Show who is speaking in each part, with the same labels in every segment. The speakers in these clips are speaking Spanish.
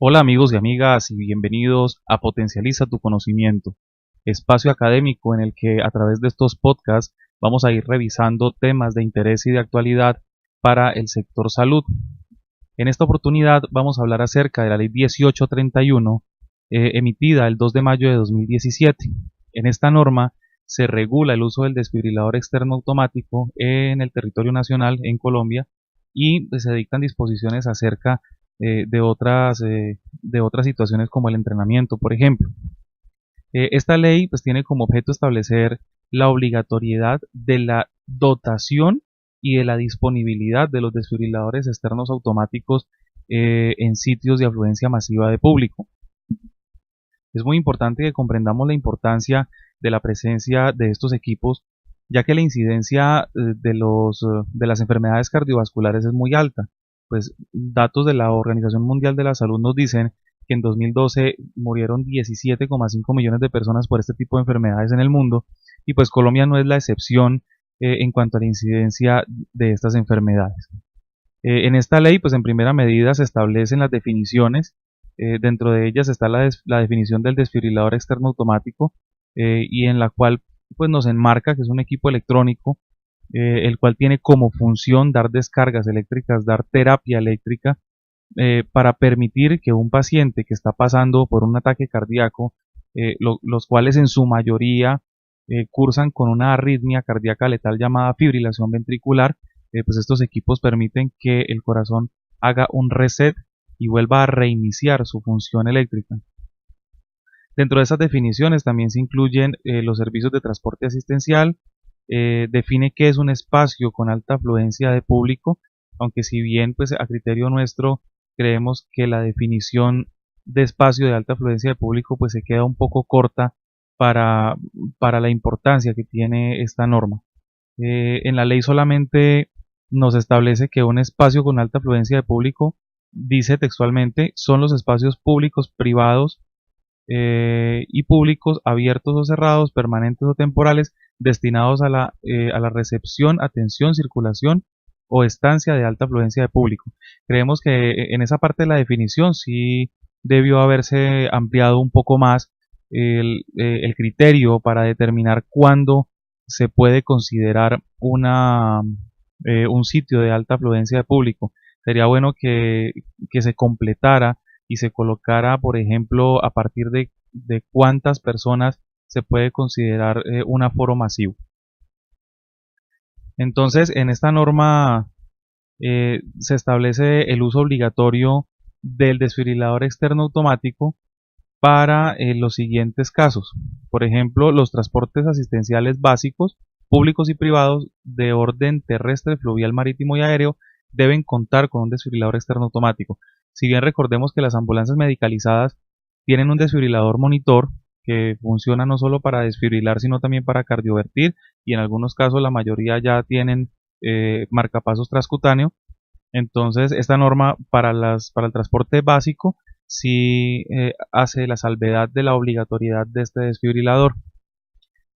Speaker 1: Hola amigos y amigas y bienvenidos a Potencializa tu conocimiento, espacio académico en el que a través de estos podcasts vamos a ir revisando temas de interés y de actualidad para el sector salud. En esta oportunidad vamos a hablar acerca de la Ley 1831, emitida el 2 de mayo de 2017. En esta norma se regula el uso del desfibrilador externo automático en el territorio nacional en Colombia y se dictan disposiciones acerca de otras situaciones como el entrenamiento, por ejemplo. Esta ley pues tiene como objeto establecer la obligatoriedad de la dotación y de la disponibilidad de los desfibriladores externos automáticos en sitios de afluencia masiva de público. Es muy importante que comprendamos la importancia de la presencia de estos equipos, ya que la incidencia de las enfermedades cardiovasculares es muy alta. Pues datos de la Organización Mundial de la Salud nos dicen que en 2012 murieron 17,5 millones de personas por este tipo de enfermedades en el mundo, y pues Colombia no es la excepción en cuanto a la incidencia de estas enfermedades. En esta ley, pues en primera medida se establecen las definiciones. Dentro de ellas está la definición del desfibrilador externo automático, y en la cual pues nos enmarca que es un equipo electrónico, el cual tiene como función dar descargas eléctricas, dar terapia eléctrica, para permitir que un paciente que está pasando por un ataque cardíaco, los cuales en su mayoría cursan con una arritmia cardíaca letal llamada fibrilación ventricular, pues estos equipos permiten que el corazón haga un reset y vuelva a reiniciar su función eléctrica. Dentro de esas definiciones también se incluyen los servicios de transporte asistencial. Define qué es un espacio con alta afluencia de público, aunque si bien pues a criterio nuestro creemos que la definición de espacio de alta afluencia de público pues se queda un poco corta para, para la importancia que tiene esta norma. En la ley solamente nos establece que un espacio con alta afluencia de público, dice textualmente, son los espacios públicos, privados y públicos, abiertos o cerrados, permanentes o temporales, destinados a la recepción, atención, circulación o estancia de alta afluencia de público. Creemos que en esa parte de la definición sí debió haberse ampliado un poco más el criterio para determinar cuándo se puede considerar un sitio de alta afluencia de público. Sería bueno que se completara y se colocara, por ejemplo, a partir de cuántas personas se puede considerar un aforo masivo. Entonces, en esta norma se establece el uso obligatorio del desfibrilador externo automático para los siguientes casos. Por ejemplo, los transportes asistenciales básicos, públicos y privados de orden terrestre, fluvial, marítimo y aéreo deben contar con un desfibrilador externo automático. Si bien recordemos que las ambulancias medicalizadas tienen un desfibrilador monitor que funciona no solo para desfibrilar, sino también para cardiovertir, y en algunos casos la mayoría ya tienen marcapasos transcutáneo. Entonces, esta norma para el transporte básico sí hace la salvedad de la obligatoriedad de este desfibrilador.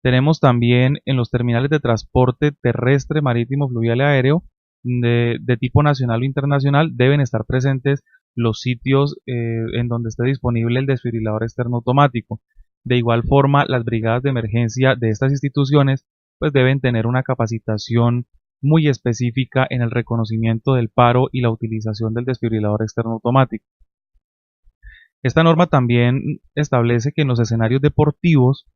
Speaker 1: Tenemos también en los terminales de transporte terrestre, marítimo, fluvial y aéreo de tipo nacional o internacional deben estar presentes los sitios en donde esté disponible el desfibrilador externo automático. De igual forma, las brigadas de emergencia de estas instituciones pues deben tener una capacitación muy específica en el reconocimiento del paro y la utilización del desfibrilador externo automático. Esta norma también establece que en los escenarios deportivos,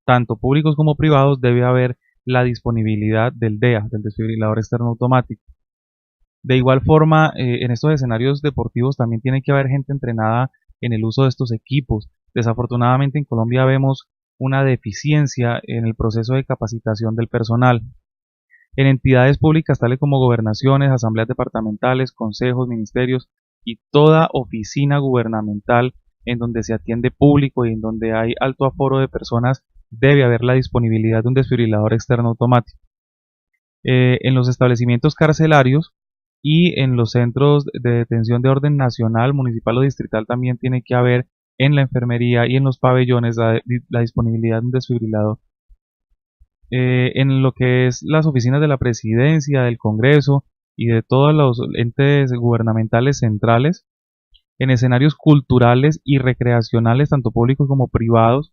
Speaker 1: tanto públicos como privados, debe haber la disponibilidad del DEA, del desfibrilador externo automático. De igual forma, en estos escenarios deportivos también tiene que haber gente entrenada en el uso de estos equipos. Desafortunadamente en Colombia vemos una deficiencia en el proceso de capacitación del personal. En entidades públicas tales como gobernaciones, asambleas departamentales, consejos, ministerios y toda oficina gubernamental en donde se atiende público y en donde hay alto aforo de personas, debe haber la disponibilidad de un desfibrilador externo automático. En los establecimientos carcelarios y en los centros de detención de orden nacional, municipal o distrital también tiene que haber en la enfermería y en los pabellones la disponibilidad de un desfibrilador. En lo que es las oficinas de la presidencia, del Congreso y de todos los entes gubernamentales centrales, En escenarios culturales y recreacionales, tanto públicos como privados,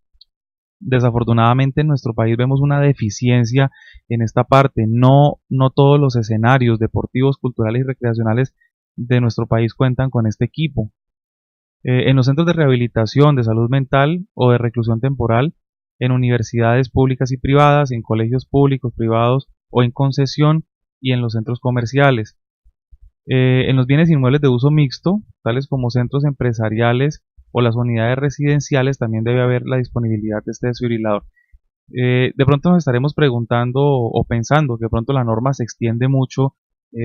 Speaker 1: desafortunadamente en nuestro país vemos una deficiencia en esta parte. No todos los escenarios deportivos, culturales y recreacionales de nuestro país cuentan con este equipo. En los centros de rehabilitación de salud mental o de reclusión temporal, en universidades públicas y privadas, en colegios públicos, privados o en concesión, y en los centros comerciales. En los bienes inmuebles de uso mixto, tales como centros empresariales o las unidades residenciales, también debe haber la disponibilidad de este desfibrilador. De pronto nos estaremos preguntando o pensando que de pronto la norma se extiende mucho,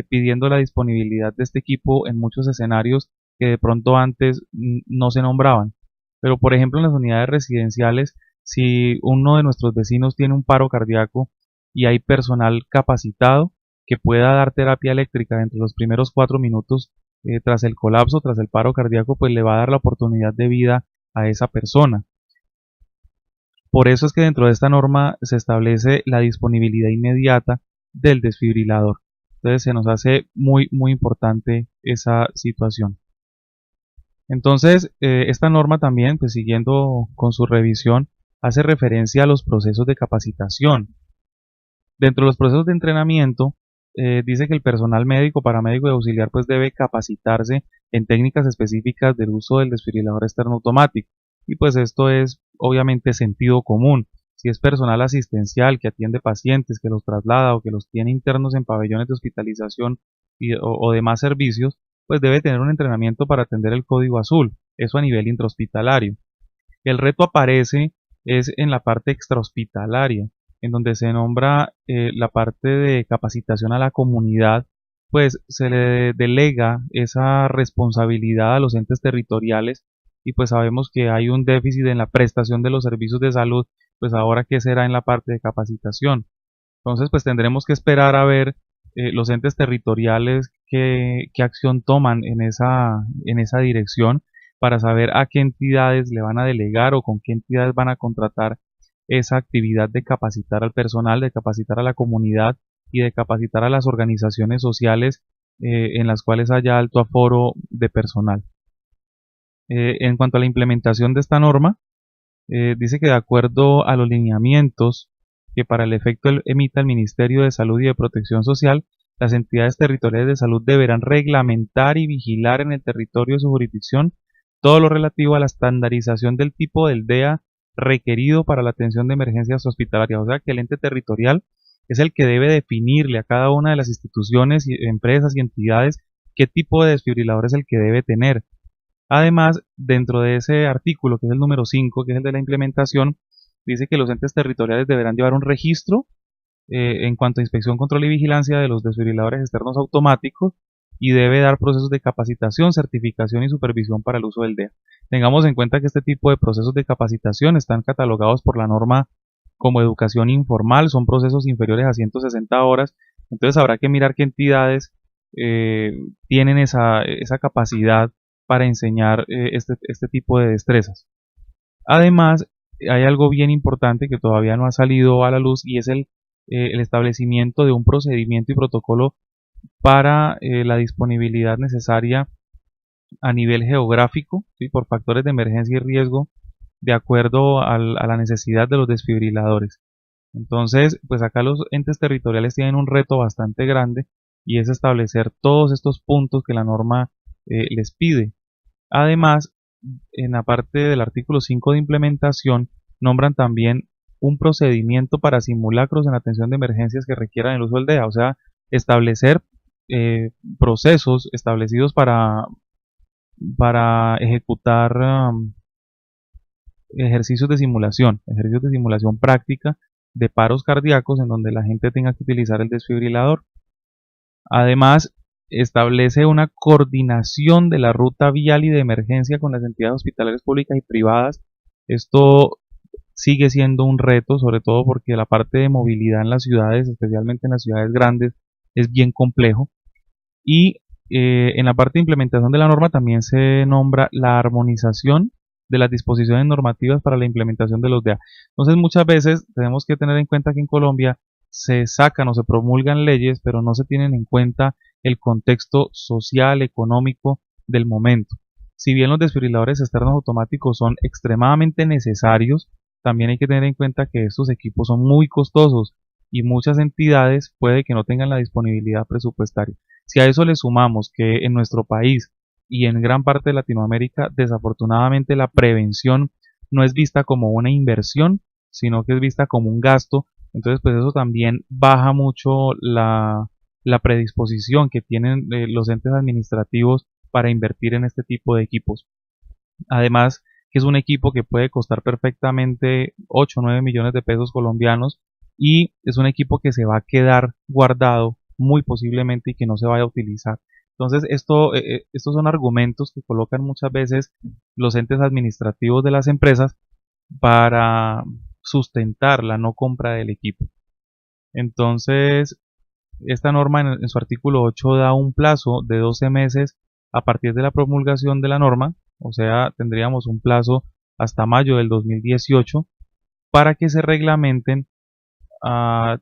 Speaker 1: pidiendo la disponibilidad de este equipo en muchos escenarios que de pronto antes no se nombraban. Pero por ejemplo en las unidades residenciales, si uno de nuestros vecinos tiene un paro cardíaco y hay personal capacitado que pueda dar terapia eléctrica entre los primeros 4 minutos tras el colapso, tras el paro cardíaco, pues le va a dar la oportunidad de vida a esa persona. Por eso es que dentro de esta norma se establece la disponibilidad inmediata del desfibrilador. Entonces se nos hace muy importante esa situación. Entonces esta norma también, pues siguiendo con su revisión, hace referencia a los procesos de capacitación. Dentro de los procesos de entrenamiento, dice que el personal médico, paramédico y auxiliar pues debe capacitarse en técnicas específicas del uso del desfibrilador externo automático. Y pues esto es obviamente sentido común. Si es personal asistencial que atiende pacientes, que los traslada o que los tiene internos en pabellones de hospitalización o demás servicios, pues debe tener un entrenamiento para atender el código azul. Eso a nivel intrahospitalario. El reto aparece es en la parte extrahospitalaria, en donde se nombra la parte de capacitación a la comunidad, pues se le delega esa responsabilidad a los entes territoriales y pues sabemos que hay un déficit en la prestación de los servicios de salud, pues ahora qué será en la parte de capacitación. Entonces pues tendremos que esperar a ver los entes territoriales qué acción toman en esa dirección para saber a qué entidades le van a delegar o con qué entidades van a contratar esa actividad de capacitar al personal, de capacitar a la comunidad y de capacitar a las organizaciones sociales en las cuales haya alto aforo de personal. En cuanto a la implementación de esta norma, dice que de acuerdo a los lineamientos que para el efecto emita el Ministerio de Salud y de Protección Social, las entidades territoriales de salud deberán reglamentar y vigilar en el territorio de su jurisdicción todo lo relativo a la estandarización del tipo del DEA requerido para la atención de emergencias hospitalarias. O sea que el ente territorial es el que debe definirle a cada una de las instituciones, empresas y entidades qué tipo de desfibrilador es el que debe tener. Además, dentro de ese artículo, que es el número 5, que es el de la implementación, dice que los entes territoriales deberán llevar un registro en cuanto a inspección, control y vigilancia de los desfibriladores externos automáticos y debe dar procesos de capacitación, certificación y supervisión para el uso del DEA. Tengamos en cuenta que este tipo de procesos de capacitación están catalogados por la norma como educación informal, son procesos inferiores a 160 horas, entonces habrá que mirar qué entidades tienen esa capacidad para enseñar este tipo de destrezas. Además, hay algo bien importante que todavía no ha salido a la luz y es el establecimiento de un procedimiento y protocolo para la disponibilidad necesaria a nivel geográfico, ¿sí? Por factores de emergencia y riesgo, de acuerdo a la necesidad de los desfibriladores. Entonces, pues acá los entes territoriales tienen un reto bastante grande y es establecer todos estos puntos que la norma les pide. Además, en la parte del artículo 5 de implementación, nombran también un procedimiento para simulacros en atención de emergencias que requieran el uso del DEA, o sea, establecer procesos establecidos para ejecutar ejercicios de simulación práctica de paros cardíacos en donde la gente tenga que utilizar el desfibrilador. Además, establece una coordinación de la ruta vial y de emergencia con las entidades hospitalarias públicas y privadas. Esto sigue siendo un reto, sobre todo porque la parte de movilidad en las ciudades, especialmente en las ciudades grandes, es bien complejo. Y en la parte de implementación de la norma también se nombra la armonización de las disposiciones normativas para la implementación de los DEA. Entonces muchas veces tenemos que tener en cuenta que en Colombia se sacan o se promulgan leyes, pero no se tienen en cuenta el contexto social, económico del momento. Si bien los desfibriladores externos automáticos son extremadamente necesarios, también hay que tener en cuenta que estos equipos son muy costosos y muchas entidades puede que no tengan la disponibilidad presupuestaria. Si a eso le sumamos que en nuestro país y en gran parte de Latinoamérica, desafortunadamente la prevención no es vista como una inversión, sino que es vista como un gasto, entonces pues eso también baja mucho la predisposición que tienen los entes administrativos para invertir en este tipo de equipos. Además, que es un equipo que puede costar perfectamente 8 o 9 millones de pesos colombianos y es un equipo que se va a quedar guardado muy posiblemente y que no se vaya a utilizar. Entonces, estos son argumentos que colocan muchas veces los entes administrativos de las empresas para sustentar la no compra del equipo. Entonces, esta norma en su artículo 8 da un plazo de 12 meses a partir de la promulgación de la norma, o sea, tendríamos un plazo hasta mayo del 2018 para que se reglamenten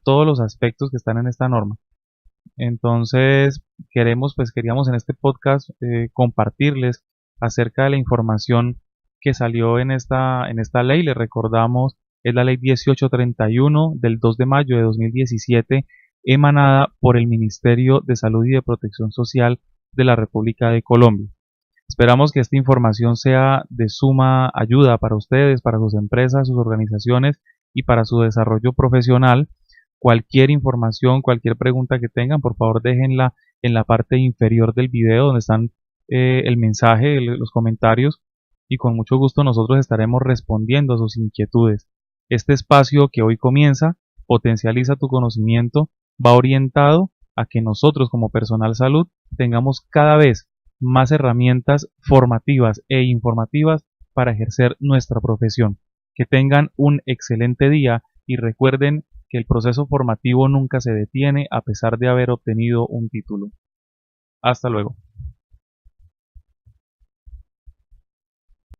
Speaker 1: todos los aspectos que están en esta norma. Entonces, queríamos en este podcast compartirles acerca de la información que salió en esta ley. Les recordamos, es la ley 1831 del 2 de mayo de 2017, emanada por el Ministerio de Salud y de Protección Social de la República de Colombia. Esperamos que esta información sea de suma ayuda para ustedes, para sus empresas, sus organizaciones y para su desarrollo profesional. Cualquier información, cualquier pregunta que tengan, por favor déjenla en la parte inferior del video donde están el mensaje, los comentarios y con mucho gusto nosotros estaremos respondiendo a sus inquietudes. Este espacio que hoy comienza, Potencializa tu conocimiento, va orientado a que nosotros como personal salud tengamos cada vez más herramientas formativas e informativas para ejercer nuestra profesión. Que tengan un excelente día y recuerden que el proceso formativo nunca se detiene a pesar de haber obtenido un título. Hasta luego.